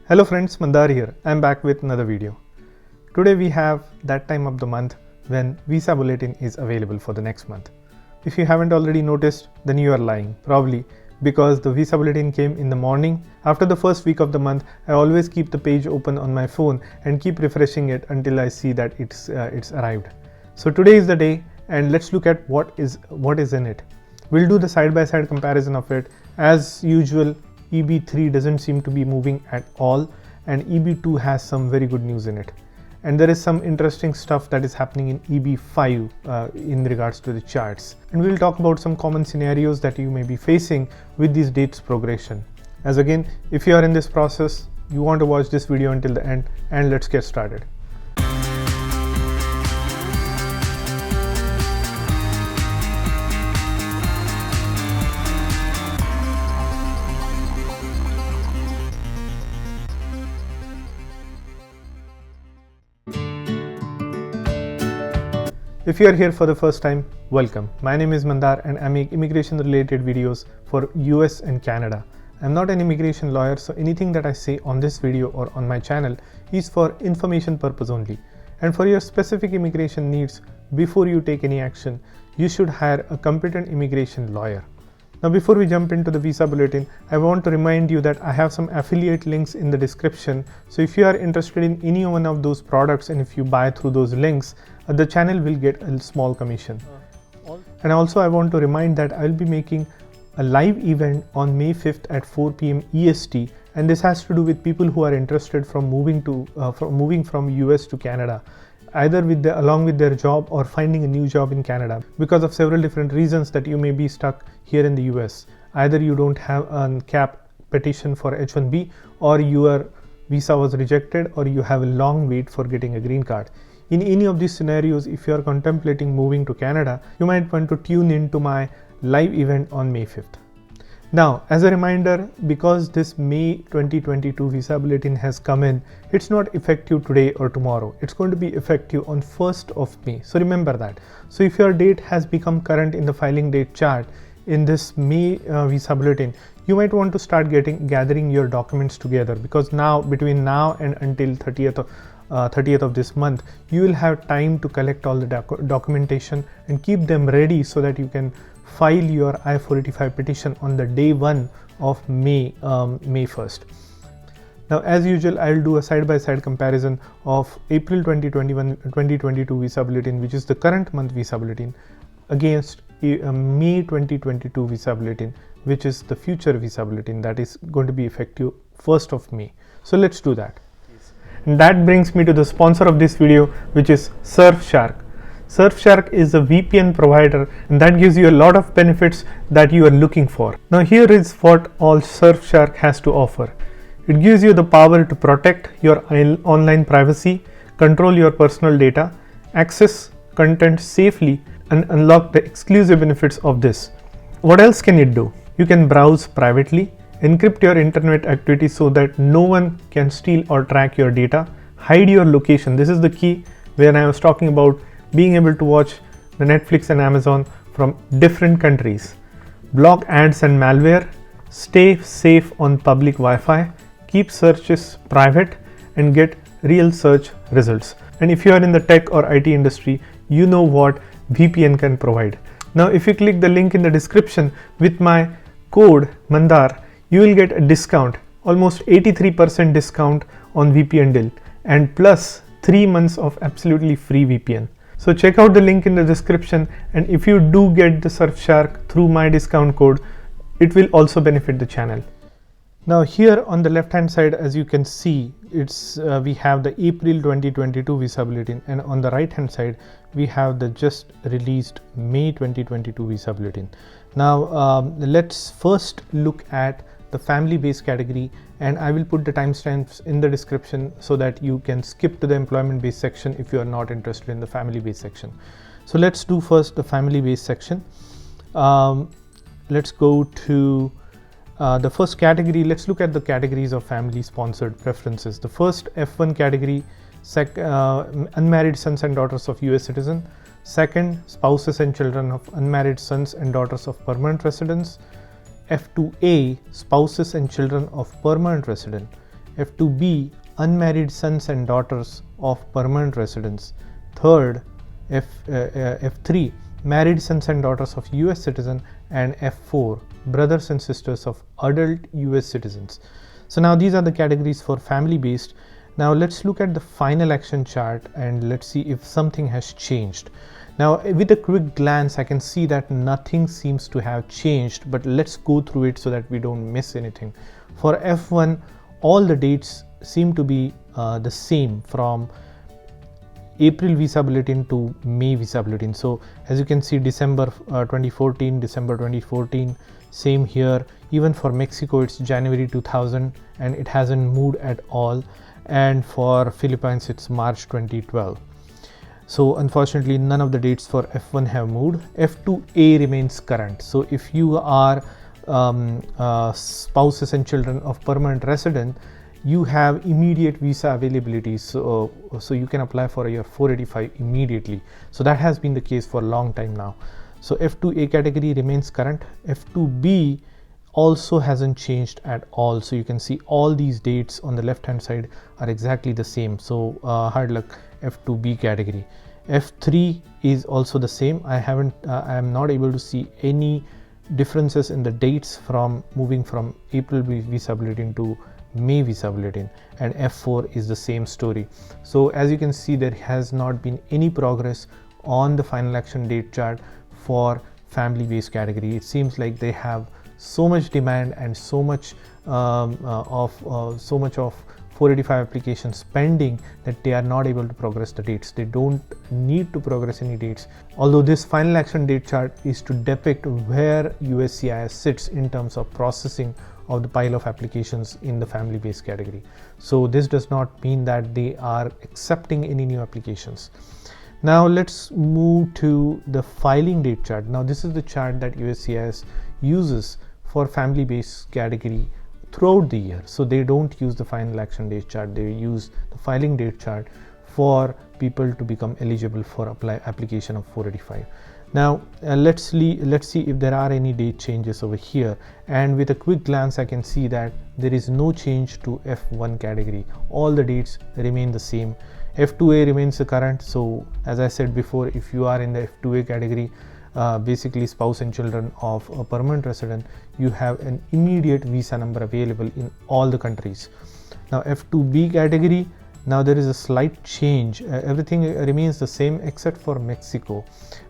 Hello friends, Mandar here. I'm back with another video. Today we have that time of the month when Visa Bulletin is available for the next month. If you haven't already noticed, then you are lying, probably because the Visa Bulletin came in the morning. After the first week of the month, I always keep the page open on my phone and keep refreshing it until I see that it's arrived. So today is the day, and let's look at what is in it. We'll do the side-by-side comparison of it. As usual, EB3 doesn't seem to be moving at all, and EB2 has some very good news in it. And there is some interesting stuff that is happening in EB5 in regards to the charts. And we'll talk about some common scenarios that you may be facing with these dates progression. As again, if you are in this process, you want to watch this video until the end, and let's get started. If you are here for the first time, welcome. My name is Mandar and I make immigration related videos for US and Canada. I'm not an immigration lawyer, so anything that I say on this video or on my channel is for information purpose only. And for your specific immigration needs, before you take any action, you should hire a competent immigration lawyer. Now, before we jump into the Visa Bulletin, I want to remind you that I have some affiliate links in the description. So if you are interested in any one of those products and if you buy through those links, the channel will get a small commission. And also I want to remind that I will be making a live event on May 5th at 4 p.m. EST, and this has to do with people who are interested from moving from US to Canada, either along with their job or finding a new job in Canada because of several different reasons that you may be stuck here in the US. Either you don't have a cap petition for H-1B, or your visa was rejected, or you have a long wait for getting a green card. In any of these scenarios, if you are contemplating moving to Canada, you might want to tune in to my live event on May 5th. Now, as a reminder, because this May 2022 Visa Bulletin has come in, it's not effective today or tomorrow. It's going to be effective on 1st of May. So remember that. So if your date has become current in the filing date chart in this May Visa Bulletin, you might want to start gathering your documents together, because now between now and until 30th of this month, you will have time to collect all the documentation and keep them ready so that you can file your I-485 petition on the day 1 of May 1st. Now, as usual, I will do a side-by-side comparison of April 2022 Visa Bulletin, which is the current month Visa Bulletin, against May 2022 Visa Bulletin, which is the future Visa Bulletin that is going to be effective 1st of May. So let's do that. And that brings me to the sponsor of this video, which is Surfshark. Surfshark is a VPN provider, and that gives you a lot of benefits that you are looking for. Now here is what all Surfshark has to offer. It gives you the power to protect your online privacy, control your personal data, access content safely, and unlock the exclusive benefits of this. What else can it do? You can browse privately, encrypt your internet activity so that no one can steal or track your data, hide your location. This is the key where I was talking about being able to watch the Netflix and Amazon from different countries, block ads and malware, stay safe on public Wi-Fi, keep searches private, and get real search results. And if you are in the tech or IT industry, you know what VPN can provide. Now, if you click the link in the description with my code Mandar, you will get a discount, almost 83% discount on VPN deal, and plus 3 months of absolutely free VPN. So check out the link in the description, and if you do get the Surfshark through my discount code, it will also benefit the channel. Now here on the left hand side, as you can see, we have the April 2022 Visa Bulletin, and on the right hand side we have the just released May 2022 Visa Bulletin. Now let's first look at the family based category, and I will put the timestamps in the description so that you can skip to the employment based section if you are not interested in the family based section. So let's do first the family based section. Let's go to the first category. Let's look at the categories of family sponsored preferences. The first F1 category, unmarried sons and daughters of US citizen. Second, spouses and children of unmarried sons and daughters of permanent residents. F2A, spouses and children of permanent resident. F2B, unmarried sons and daughters of permanent residents. Third, F3, married sons and daughters of US citizen, and F4, brothers and sisters of adult US citizens. So now these are the categories for family based. Now let's look at the final action chart and let's see if something has changed. Now with a quick glance I can see that nothing seems to have changed, but let's go through it so that we don't miss anything. For F1, all the dates seem to be the same from April Visa Bulletin to May Visa Bulletin. So as you can see, December 2014, December 2014, same here. Even for Mexico it's January 2000 and it hasn't moved at all, and for Philippines it's March 2012. So unfortunately none of the dates for F1 have moved. F2A remains current. So if you are spouses and children of permanent resident, you have immediate visa availability, so you can apply for your 485 immediately. So that has been the case for a long time now. So F2A category remains current. F2B also hasn't changed at all. So you can see all these dates on the left hand side are exactly the same. So hard luck F2B category. F3 is also the same. I am not able to see any differences in the dates from moving from April Visa Bulletin to May Visa Bulletin, and F4 is the same story. So as you can see, there has not been any progress on the final action date chart for family based category. It seems like they have so much demand and so much of 485 applications pending that they are not able to progress the dates. They don't need to progress any dates, although this final action date chart is to depict where USCIS sits in terms of processing of the pile of applications in the family based category. So this does not mean that they are accepting any new applications. Now let's move to the filing date chart. Now this is the chart that USCIS uses for family based category throughout the year. So they don't use the final action date chart, they use the filing date chart for people to become eligible for application of 485. Now let's see if there are any date changes over here, and with a quick glance I can see that there is no change to F1 category. All the dates remain the same. F2A remains the current. So as I said before, if you are in the F2A category, basically spouse and children of a permanent resident, you have an immediate visa number available in all the countries. Now F2B category, now there is a slight change. Everything remains the same except for Mexico.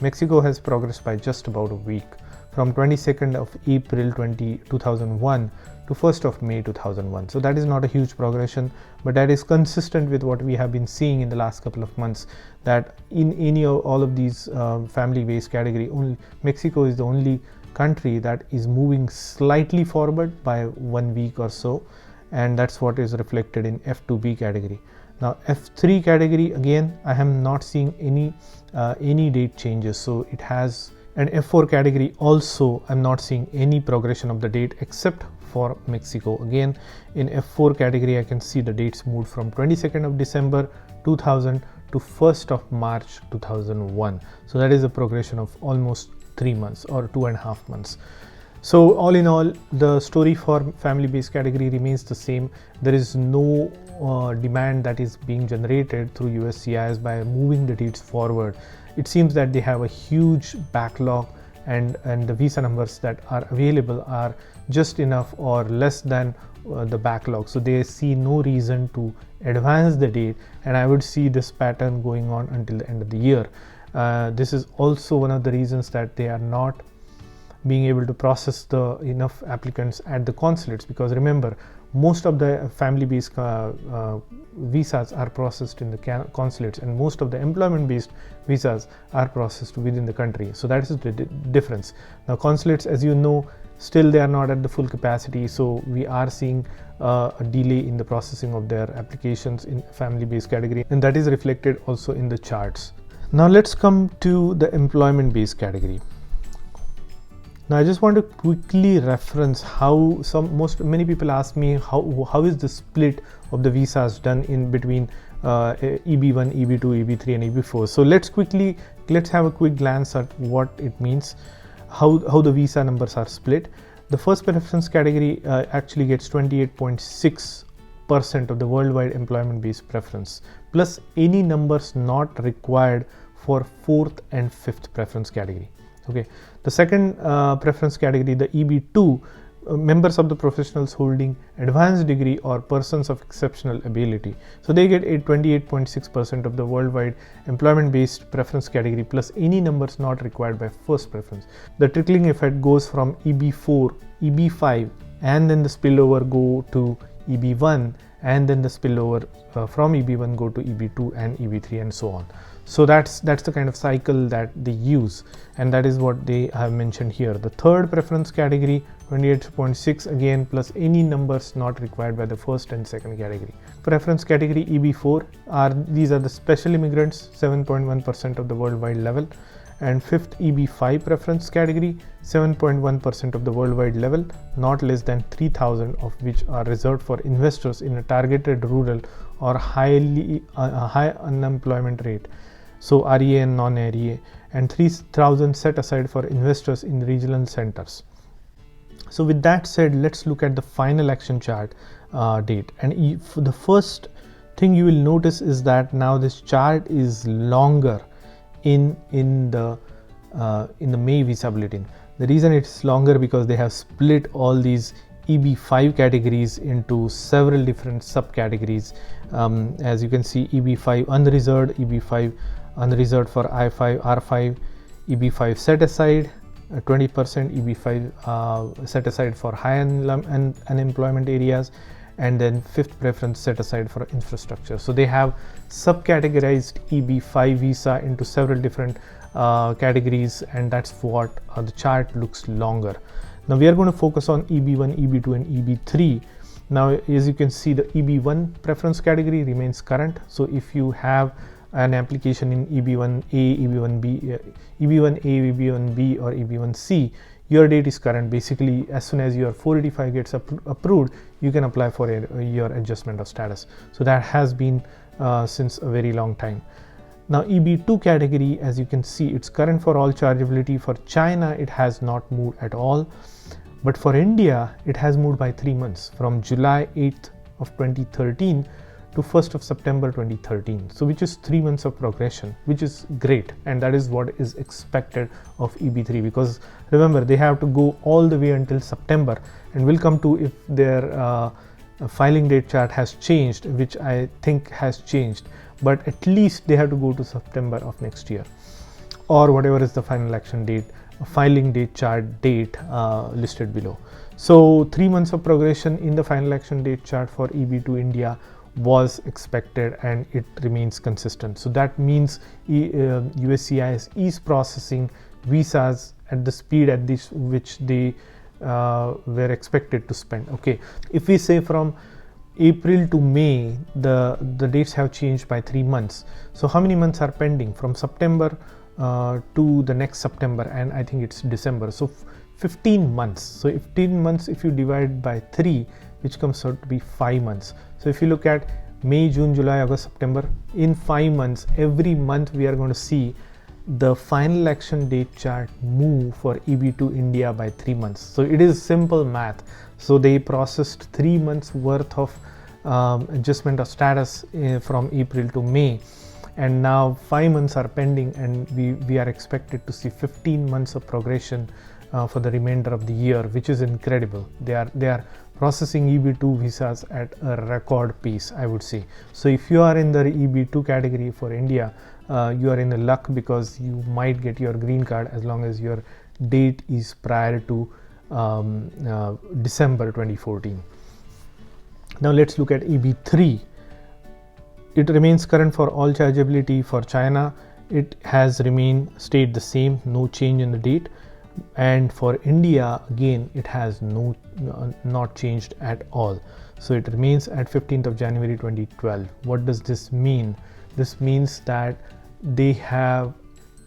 Mexico has progressed by just about a week, from 22nd of April 2001 to 1st of May 2001. So that is not a huge progression, but that is consistent with what we have been seeing in the last couple of months, that in all of these family based category, only Mexico is the only country that is moving slightly forward by 1 week or so, and that's what is reflected in F2B category. Now F3 category, again I am not seeing any date changes, so it has. And F4 category also I'm not seeing any progression of the date except for Mexico. Again in F4 category I can see the dates moved from 22nd of December 2000 to 1st of March 2001. So that is a progression of almost 3 months or 2.5 months. So all in all, the story for family based category remains the same. There is no demand that is being generated through USCIS by moving the dates forward. It seems that they have a huge backlog, and the visa numbers that are available are just enough or less than the backlog. So they see no reason to advance the date, and I would see this pattern going on until the end of the year. This is also one of the reasons that they are not being able to process enough applicants at the consulates, because remember, most of the family based visas are processed in the consulates, and most of the employment based visas are processed within the country. So that is the difference. Now consulates, as you know, still they are not at the full capacity, so we are seeing a delay in the processing of their applications in family based category, and that is reflected also in the charts. Now let's come to the employment based category. Now I just want to quickly reference how many people ask me how is the split of the visas done in between EB1, EB2, EB3 and EB4. So let's have a quick glance at what it means, how the visa numbers are split. The first preference category actually gets 28.6 50% of the worldwide employment based preference plus any numbers not required for 4th and 5th preference category. Okay, the second preference category, the EB2, members of the professionals holding advanced degree or persons of exceptional ability. So they get a 28.6% of the worldwide employment based preference category plus any numbers not required by first preference. The trickling effect goes from EB4, EB5, and then the spillover go to EB1, and then the spillover from EB1 go to EB2 and EB3 and so on. So that's the kind of cycle that they use, and that is what they have mentioned here. The third preference category, 28.6 again plus any numbers not required by the first and second category. Preference category EB4 these are the special immigrants, 7.1% of the worldwide level, and fifth EB5 preference category, 7.1% of the worldwide level, not less than 3,000 of which are reserved for investors in a targeted rural or high unemployment rate, so REA and non-REA, and 3,000 set aside for investors in regional centers. So with that said, let's look at the final action chart date. And the first thing you will notice is that now this chart is longer in the May Visa Bulletin. The reason it's longer because they have split all these EB5 categories into several different subcategories. As you can see, EB5 unreserved, EB5 unreserved for I5, R5, EB5 set aside 20%, EB5 set aside for high unemployment areas, and then fifth preference set aside for infrastructure. So they have subcategorized EB5 visa into several different categories, and that's what the chart looks longer. Now we are going to focus on EB1, EB2 and EB3. Now as you can see, the EB1 preference category remains current. So if you have an application in EB1A, EB1B, EB1A, EB1B or EB1C, your date is current. Basically, as soon as your 485 gets approved, you can apply for your adjustment of status. So that has been since a very long time. Now EB2 category, as you can see, it's current for all chargeability. For China, it has not moved at all, but for India, it has moved by 3 months, from July 8th of 2013 to 1st of September 2013. So which is 3 months of progression, which is great, and that is what is expected of EB3, because remember, they have to go all the way until September, and we'll come to if their filing date chart has changed, which I think has changed, but at least they have to go to September of next year, or whatever is the final action date, filing date chart date listed below. So 3 months of progression in the final action date chart for EB2 India was expected, and it remains consistent. So that means USCIS is processing visas at the speed at which they were expected to spend. Okay, if we say from April to May, the dates have changed by 3 months. So how many months are pending from September to the next September, and I think it's December. So 15 months. So 15 months if you divide by 3, which comes out to be 5 months. So if you look at May, June, July, August, September, in 5 months, every month we are going to see the final action date chart move for EB2 India by 3 months. So it is simple math. So they processed 3 months worth of adjustment of status from April to May, and now 5 months are pending, and we are expected to see 15 months of progression for the remainder of the year, which is incredible. They are processing EB2 visas at a record pace, I would say. So if you are in the EB2 category for India, you are in the luck, because you might get your green card as long as your date is prior to December 2014. Now let's look at EB3. It remains current for all chargeability. For China, it has stayed the same, no change in the date. And for India, again, it has not changed at all. So it remains at 15th of January 2012. What does this mean? This means that they have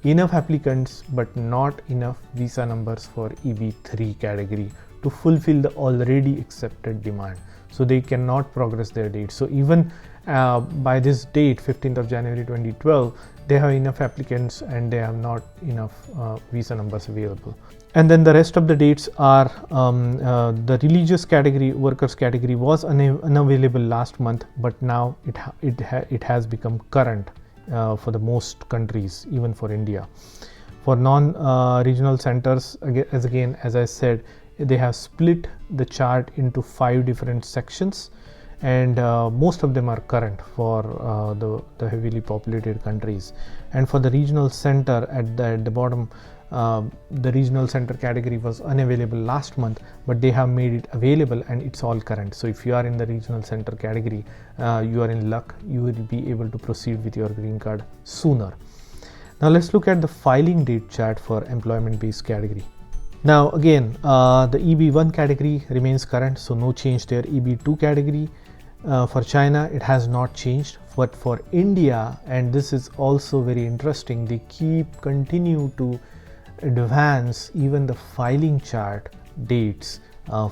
enough applicants but not enough visa numbers for EB3 category to fulfill the already accepted demand. So they cannot progress their date. So even by this date, 15th of January 2012, they have enough applicants and they have not enough visa numbers available. And then the rest of the dates are the religious category, workers category was unavailable last month, but now it has become current for the most countries, even for India. For non-regional centers, as I said, they have split the chart into 5 different sections, and most of them are current for the heavily populated countries. And for the regional center at the bottom, the regional center category was unavailable last month, but they have made it available and it's all current. So if you are in the regional center category, you are in luck. You will be able to proceed with your green card sooner. Now let's look at the filing date chart for employment based category. Now again, the EB1 category remains current, so no change there. EB2 category, for China it has not changed, but for India, and this is also very interesting, they continue to advance even the filing chart dates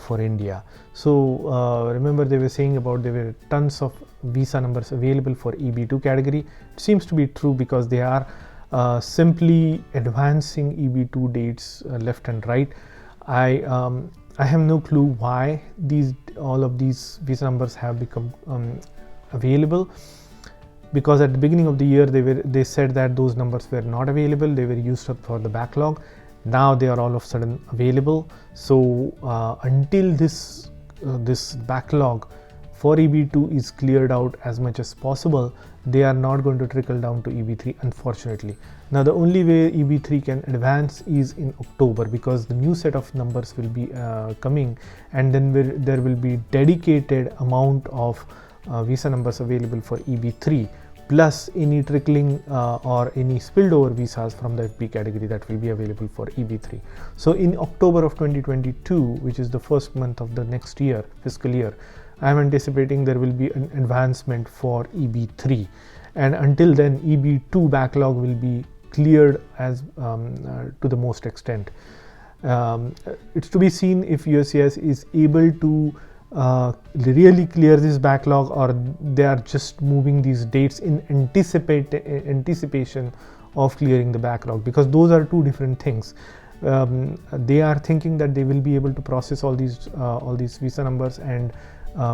for India. So remember, they were saying about there were tons of visa numbers available for EB2 category. It seems to be true because they are simply advancing EB2 dates left and right. I have no clue why all of these visa numbers have become available, because at the beginning of the year they said that those numbers were not available, they were used up for the backlog. Now they are all of a sudden available. So until this backlog for EB2 is cleared out as much as possible, they are not going to trickle down to EB3, unfortunately. Now the only way EB3 can advance is in October, because the new set of numbers will be coming, and then there will be dedicated amount of visa numbers available for EB3, plus any trickling or any spilled over visas from the FB category that will be available for EB3. So in October of 2022, which is the first month of the next year, fiscal year, I am anticipating there will be an advancement for EB3, and until then EB2 backlog will be cleared as to the most extent. It's to be seen if USCIS is able to really clear this backlog, or they are just moving these dates in anticipation of clearing the backlog, because those are two different things. They are thinking that they will be able to process all these visa numbers and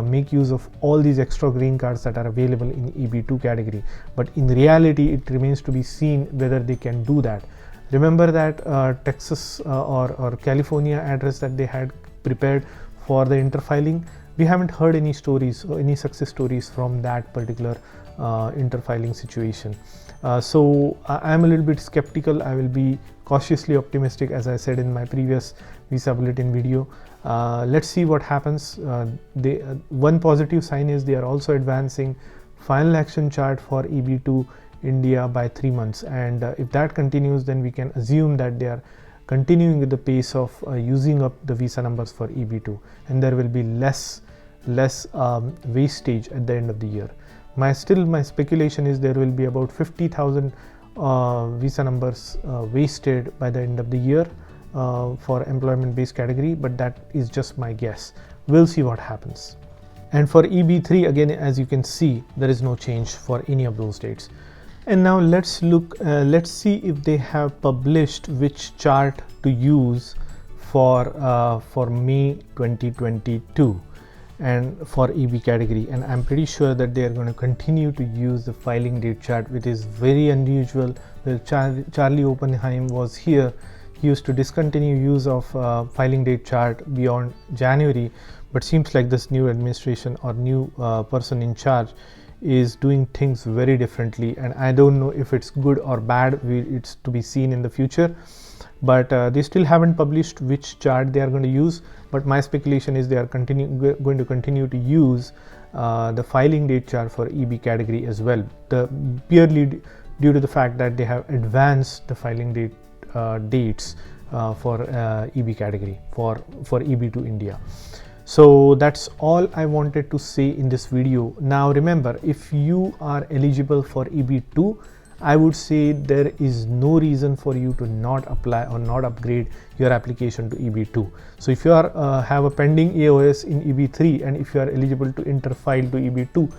make use of all these extra green cards that are available in EB2 category, but in reality it remains to be seen whether they can do that. Remember that Texas or California address that they had prepared for the interfiling, we haven't heard any stories or any success stories from that particular interfiling situation. So I'm a little bit skeptical. I will be cautiously optimistic, as I said in my previous Visa Bulletin video. Let's see what happens. One positive sign is they are also advancing final action chart for EB2 India by 3 months, and if that continues, then we can assume that they are continuing with the pace of using up the visa numbers for EB2, and there will be less wastage at the end of the year. My speculation is there will be about 50,000 visa numbers wasted by the end of the year for employment based category, but that is just my guess. We'll see what happens. And for EB3, again, as you can see, there is no change for any of those dates. And now let's see if they have published which chart to use for May 2022 and for EB category. And I'm pretty sure that they are going to continue to use the filing date chart, which is very unusual. Well, Charlie Oppenheim was here. He used to discontinue use of filing date chart beyond January, but seems like this new administration or new person in charge is doing things very differently, and I don't know if it's good or bad. It's to be seen in the future, but they still haven't published which chart they are going to use. But my speculation is they are going to continue to use the filing date chart for EB category as well, purely due to the fact that they have advanced the filing date dates for EB category for EB2 India. So that's all I wanted to say in this video. Now remember, if you are eligible for EB2, I would say there is no reason for you to not apply or not upgrade your application to EB2. So if you are have a pending AOS in EB3 and if you are eligible to interfile to EB2,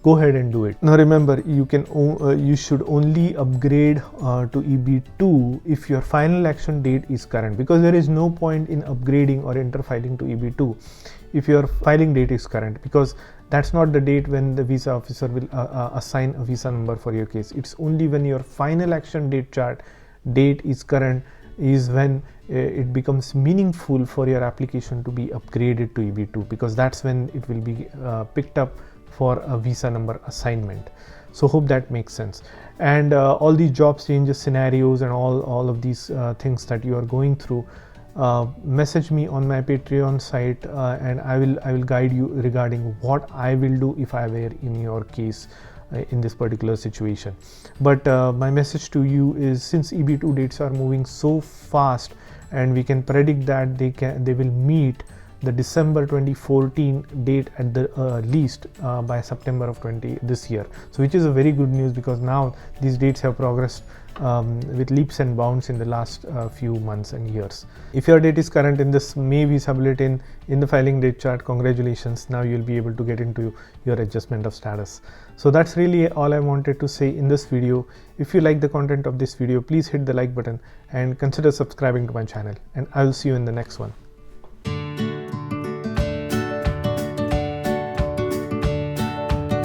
go ahead and do it. Now remember, you should only upgrade to EB2 if your final action date is current, because there is no point in upgrading or interfiling to EB2 if your filing date is current, because that's not the date when the visa officer will assign a visa number for your case. It's only when your final action date is current is when it becomes meaningful for your application to be upgraded to EB2, because that's when it will be picked up for a visa number assignment. So hope that makes sense. And all these job changes scenarios and all of these things that you are going through, message me on my Patreon site and I will guide you regarding what I will do if I were in your case in this particular situation. But my message to you is, since EB2 dates are moving so fast and we can predict that they will meet the December 2014 date at the least by September of this year. So which is a very good news, because now these dates have progressed with leaps and bounds in the last few months and years. If your date is current in this May Visa Bulletin in the filing date chart, congratulations, now you'll be able to get into your adjustment of status. So that's really all I wanted to say in this video. If you like the content of this video, please hit the like button and consider subscribing to my channel, and I will see you in the next one.